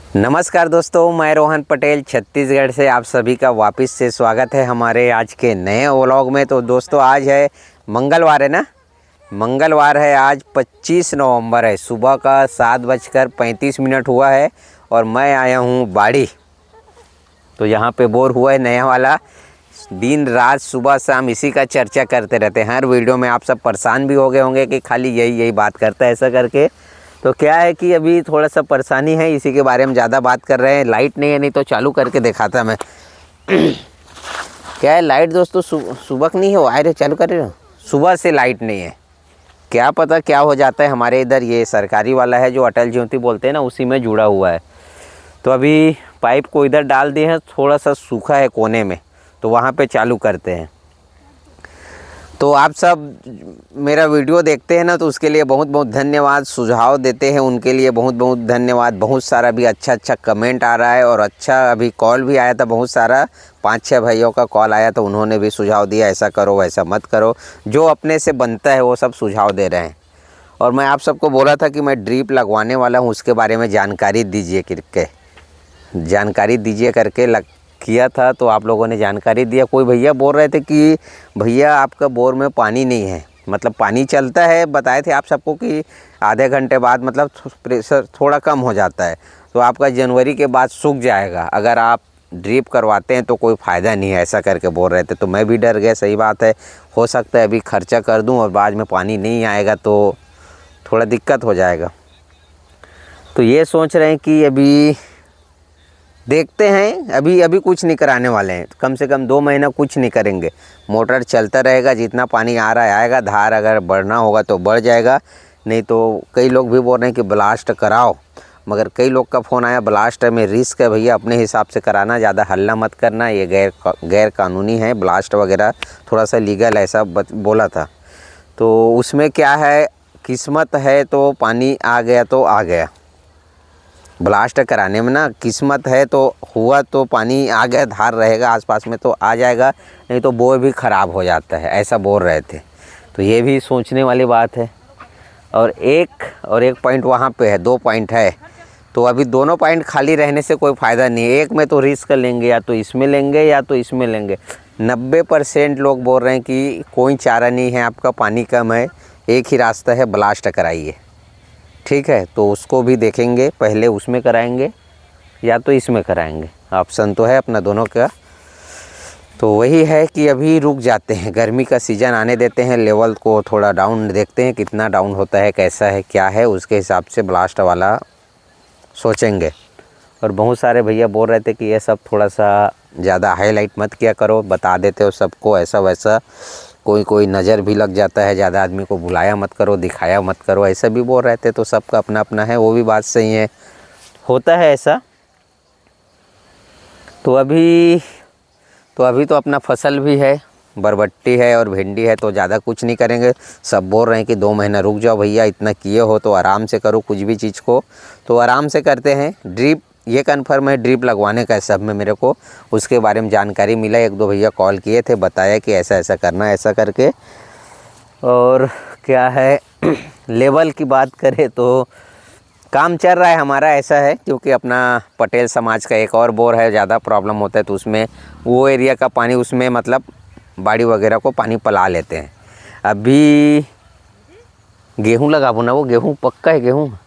नमस्कार दोस्तों, मैं रोहन पटेल छत्तीसगढ़ से आप सभी का वापस से स्वागत है हमारे आज के नए व्लॉग में। तो दोस्तों आज है मंगलवार, है ना। मंगलवार है, आज 25 नवंबर है। सुबह का 7:35 हुआ है और मैं आया हूँ बाड़ी। तो यहाँ पे बोर हुआ है नया वाला। दिन रात सुबह शाम इसी का चर्चा करते रहते हैं। हर वीडियो में आप सब परेशान भी हो गए होंगे कि खाली यही बात करता है ऐसा करके। तो क्या है कि अभी थोड़ा सा परेशानी है, इसी के बारे में ज़्यादा बात कर रहे हैं। लाइट नहीं है, नहीं तो चालू करके दिखाता मैं। क्या है, लाइट दोस्तों सुबह नहीं है, वो आए रहे चालू कर रहे हो। सुबह से लाइट नहीं है, क्या पता क्या हो जाता है। हमारे इधर ये सरकारी वाला है जो अटल ज्योति बोलते हैं ना, उसी में जुड़ा हुआ है। तो अभी पाइप को इधर डाल दिए हैं, थोड़ा सा सूखा है कोने में, तो वहाँ पे चालू करते हैं। तो आप सब मेरा वीडियो देखते हैं ना, तो उसके लिए बहुत बहुत धन्यवाद। सुझाव देते हैं उनके लिए बहुत बहुत धन्यवाद। बहुत सारा भी अच्छा कमेंट आ रहा है और अच्छा अभी कॉल भी आया था बहुत सारा। 5-6 भाइयों का कॉल आया, तो उन्होंने भी सुझाव दिया, ऐसा करो वैसा मत करो। जो अपने से बनता है वो सब सुझाव दे रहे हैं। और मैं आप सबको बोला था कि मैं ड्रिप लगवाने वाला हूँ, उसके बारे में जानकारी दीजिए करके किया था। तो आप लोगों ने जानकारी दिया। कोई भैया बोल रहे थे कि भैया आपका बोर में पानी नहीं है, मतलब पानी चलता है। बताए थे आप सबको कि आधे घंटे बाद मतलब प्रेशर थोड़ा कम हो जाता है, तो आपका जनवरी के बाद सूख जाएगा। अगर आप ड्रिप करवाते हैं तो कोई फ़ायदा नहीं है, ऐसा करके बोल रहे थे। तो मैं भी डर गया। सही बात है, हो सकता है अभी खर्चा कर दूं और बाद में पानी नहीं आएगा तो थोड़ा दिक्कत हो जाएगा। तो ये सोच रहे हैं कि अभी देखते हैं। अभी कुछ नहीं कराने वाले हैं, कम से कम 2 महीना कुछ नहीं करेंगे। मोटर चलता रहेगा, जितना पानी आ रहा है आएगा। धार अगर बढ़ना होगा तो बढ़ जाएगा, नहीं तो कई लोग भी बोल रहे हैं कि ब्लास्ट कराओ। मगर कई लोग का फ़ोन आया, ब्लास्ट में रिस्क है भैया, अपने हिसाब से कराना, ज़्यादा हल्ला मत करना, ये गैर कानूनी है ब्लास्ट वगैरह, थोड़ा सा लीगल ऐसा बोला था। तो उसमें क्या है, किस्मत है तो पानी आ गया तो आ गया। ब्लास्ट कराने में ना किस्मत है तो हुआ, तो पानी आ गया, धार रहेगा आसपास में तो आ जाएगा, नहीं तो बोर भी ख़राब हो जाता है, ऐसा बोल रहे थे। तो ये भी सोचने वाली बात है। और एक पॉइंट वहाँ पे है, 2 पॉइंट है। तो अभी दोनों पॉइंट खाली रहने से कोई फ़ायदा नहीं है। एक में तो रिस्क लेंगे, या तो इसमें लेंगे या तो इसमें लेंगे। 90% लोग बोल रहे हैं कि कोई चारा नहीं है, आपका पानी कम है, एक ही रास्ता है, ब्लास्ट कराइए। ठीक है, तो उसको भी देखेंगे, पहले उसमें कराएंगे या तो इसमें कराएंगे। ऑप्शन तो है अपना दोनों का। तो वही है कि अभी रुक जाते हैं, गर्मी का सीज़न आने देते हैं, लेवल को थोड़ा डाउन देखते हैं, कितना डाउन होता है, कैसा है, क्या है, उसके हिसाब से ब्लास्ट वाला सोचेंगे। और बहुत सारे भैया बोल रहे थे कि ये सब थोड़ा सा ज़्यादा हाईलाइट मत किया करो, बता देते हो सबको ऐसा वैसा, कोई नज़र भी लग जाता है, ज़्यादा आदमी को बुलाया मत करो, दिखाया मत करो, ऐसा भी बोल रहे थे। तो सबका अपना अपना है, वो भी बात सही है, होता है ऐसा। तो अभी तो अपना फसल भी है, बरबट्टी है और भिंडी है, तो ज़्यादा कुछ नहीं करेंगे। सब बोल रहे हैं कि 2 महीना रुक जाओ भैया, इतना किए हो तो आराम से करो कुछ भी चीज़ को, तो आराम से करते हैं। ड्रिप ये कन्फर्म है, ड्रिप लगवाने का है सब में। मेरे को उसके बारे में जानकारी मिला, 1-2 भैया कॉल किए थे, बताया कि ऐसा ऐसा करना है, ऐसा करके। और क्या है, लेवल की बात करें तो काम चल रहा है हमारा, ऐसा है क्योंकि अपना पटेल समाज का एक और बोर है, ज़्यादा प्रॉब्लम होता है तो उसमें वो एरिया का पानी, उसमें मतलब बाड़ी वगैरह को पानी पिला लेते हैं। अभी गेहूँ लगाबो ना, वो गेहूँ पक्का है, गेहूँ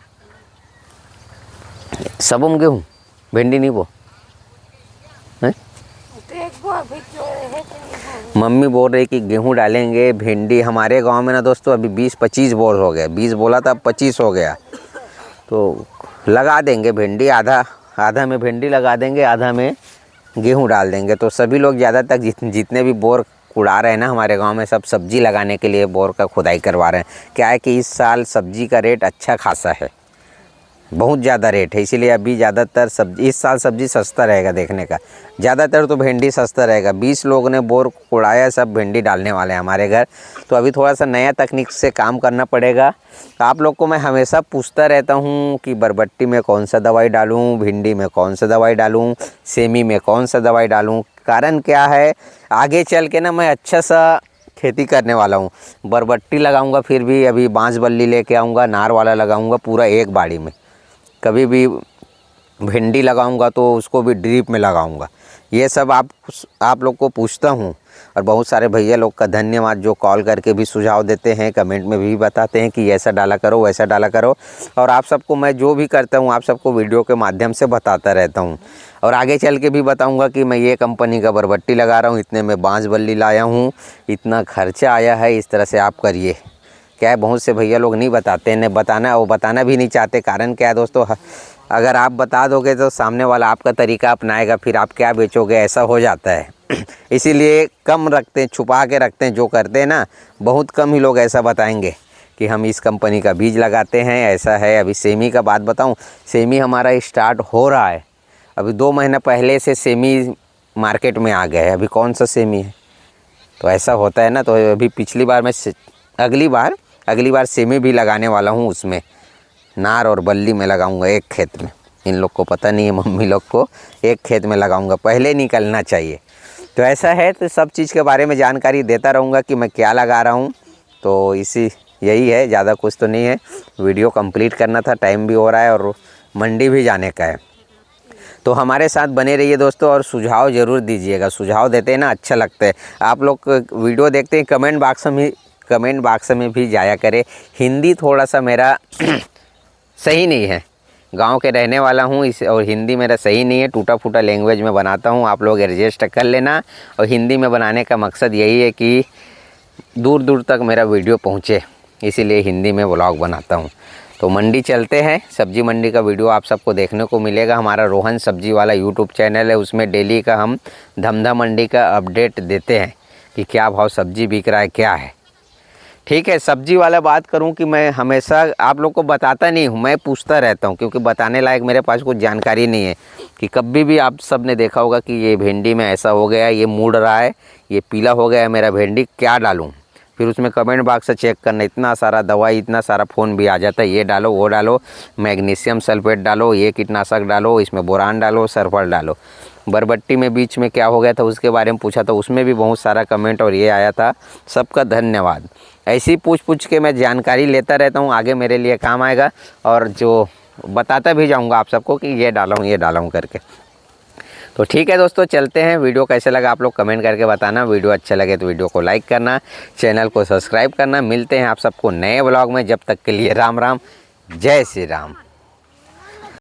सबम गेहूँ, भिंडी नहीं वो है। मम्मी बोल रही कि गेहूँ डालेंगे, भिंडी। हमारे गांव में ना दोस्तों अभी 20-25 बोर हो गए, 20 बोला था, 25 हो गया। तो लगा देंगे भिंडी, आधा में भिंडी लगा देंगे, आधा में गेहूँ डाल देंगे। तो सभी लोग ज़्यादातर जितने भी बोर कुड़ा रहे हैं ना हमारे गांव में, सब सब्जी लगाने के लिए बोर का खुदाई करवा रहे हैं। क्या है कि इस साल सब्जी का रेट अच्छा खासा है, बहुत ज़्यादा रेट है, इसीलिए अभी ज़्यादातर सब्जी, इस साल सब्जी सस्ता रहेगा देखने का। ज़्यादातर तो भिंडी सस्ता रहेगा। 20 लोग ने बोर कुड़ाया, सब भिंडी डालने वाले हैं हमारे घर। तो अभी थोड़ा सा नया तकनीक से काम करना पड़ेगा। आप लोग को मैं हमेशा पूछता रहता हूँ कि बरबट्टी में कौन सा दवाई डालूँ, भिंडी में कौन सा दवाई डालूँ, सेमी में कौन सा दवाई डालूँ। कारण क्या है, आगे चल के ना मैं अच्छा सा खेती करने वाला हूँ। बरबट्टी लगाऊंगा, फिर भी अभी बांस बल्ली लेके आऊँगा, नार वाला लगाऊंगा पूरा एक बाड़ी में। कभी भी भिंडी लगाऊंगा तो उसको भी ड्रिप में लगाऊंगा। ये सब आप लोग को पूछता हूँ। और बहुत सारे भैया लोग का धन्यवाद जो कॉल करके भी सुझाव देते हैं, कमेंट में भी बताते हैं कि ऐसा डाला करो, वैसा डाला करो। और आप सबको मैं जो भी करता हूँ आप सबको वीडियो के माध्यम से बताता रहता हूँ। और आगे चल के भी बताऊँगा कि मैं ये कंपनी का बरबट्टी लगा रहा हूँ, इतने में बांस बल्ली लाया हूँ, इतना खर्चा आया है, इस तरह से आप करिए। क्या है, बहुत से भैया लोग नहीं बताते हैं, बताना वो बताना भी नहीं चाहते। कारण क्या है दोस्तों, अगर आप बता दोगे तो सामने वाला आपका तरीका अपनाएगा, फिर आप क्या बेचोगे, ऐसा हो जाता है। इसीलिए कम रखते हैं, छुपा के रखते हैं। जो करते हैं ना, बहुत कम ही लोग ऐसा बताएंगे कि हम इस कंपनी का बीज लगाते हैं, ऐसा है। अभी सेमी का बात बताऊं, सेमी हमारा स्टार्ट हो रहा है। अभी 2 महीना पहले से सेमी मार्केट में आ गया है। अभी कौन सा सेमी है, तो ऐसा होता है ना। तो अभी पिछली बार मैं अगली बार सेमी भी लगाने वाला हूँ। उसमें नार और बल्ली में लगाऊंगा एक खेत में। इन लोग को पता नहीं है, मम्मी लोग को, एक खेत में लगाऊंगा, पहले निकलना चाहिए। तो ऐसा है, तो सब चीज़ के बारे में जानकारी देता रहूँगा कि मैं क्या लगा रहा हूँ। तो यही है, ज़्यादा कुछ तो नहीं है। वीडियो कंप्लीट करना था, टाइम भी हो रहा है और मंडी भी जाने का है। तो हमारे साथ बने रहिए दोस्तों, और सुझाव ज़रूर दीजिएगा। सुझाव देते हैं ना, अच्छा लगता है। आप लोग वीडियो देखते हैं, कमेंट बॉक्स में भी जाया करें। हिंदी थोड़ा सा मेरा सही नहीं है, गांव के रहने वाला हूं और हिंदी मेरा सही नहीं है, टूटा फूटा लैंग्वेज में बनाता हूं। आप लोग एडजस्ट कर लेना। और हिंदी में बनाने का मकसद यही है कि दूर दूर तक मेरा वीडियो पहुंचे, इसीलिए हिंदी में व्लॉग बनाता हूं। तो मंडी चलते हैं, सब्जी मंडी का वीडियो आप सबको देखने को मिलेगा। हमारा रोहन सब्जी वाला यूट्यूब चैनल है, उसमें डेली का हम धमधा मंडी का अपडेट देते हैं कि क्या भाव सब्जी बिक रहा है, क्या है। ठीक है, सब्जी वाला बात करूं कि मैं हमेशा आप लोग को बताता नहीं हूं, मैं पूछता रहता हूं, क्योंकि बताने लायक मेरे पास कुछ जानकारी नहीं है। कि कभी भी आप सब ने देखा होगा कि ये भिंडी में ऐसा हो गया, ये मुड़ रहा है, ये पीला हो गया है मेरा भिंडी, क्या डालूं। फिर उसमें कमेंट बॉक्स से चेक करना, इतना सारा दवाई, इतना सारा फ़ोन भी आ जाता है, ये डालो, वो डालो, मैग्नीशियम सल्फेट डालो, ये कीटनाशक डालो, इसमें बोरान डालो, सल्फर डालो। बरबट्टी में बीच में क्या हो गया था उसके बारे में पूछा था, उसमें भी बहुत सारा कमेंट और ये आया था। सबका धन्यवाद। ऐसी पूछ के मैं जानकारी लेता रहता हूँ, आगे मेरे लिए काम आएगा। और जो बताता भी जाऊँगा आप सबको कि ये डाला हूँ करके। तो ठीक है दोस्तों, चलते हैं। वीडियो कैसे लगा आप लोग कमेंट करके बताना। वीडियो अच्छा लगे तो वीडियो को लाइक करना, चैनल को सब्सक्राइब करना। मिलते हैं आप सबको नए व्लॉग में, जब तक के लिए राम राम, जय श्री राम।